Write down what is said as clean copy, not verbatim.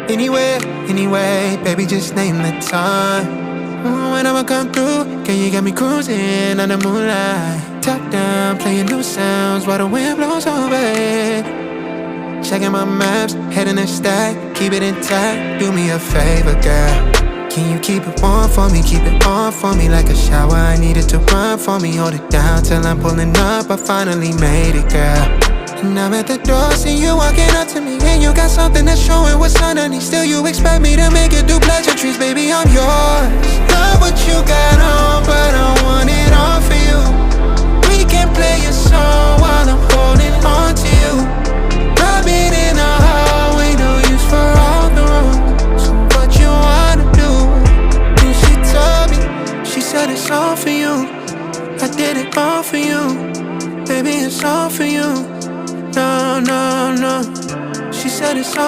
Anywhere, anyway, baby, just name the time. When I'ma come through, can you get me cruising under moonlight? Top down, playing new sounds while the wind blows over it. Checking my maps, heading the stack, keep it intact. Do me a favor, girl. Can you keep it warm for me, keep it on for me like a shower? I need it to run for me, hold it down till I'm pulling up. I finally made it, girl. And I'm at the door, see you walking up to me, and you got something that's showing what's underneath. Still you expect me to make it do pleasantries, baby, I'm yours. Love what you got on, but I want it all for you. We can play a song while I'm holding on to you. Rubbing in the hallway, no use for all the room. So what you wanna do? And she told me, she said it's all for you. I did it all for you. Baby, it's all for you. No, no, no. She said it's all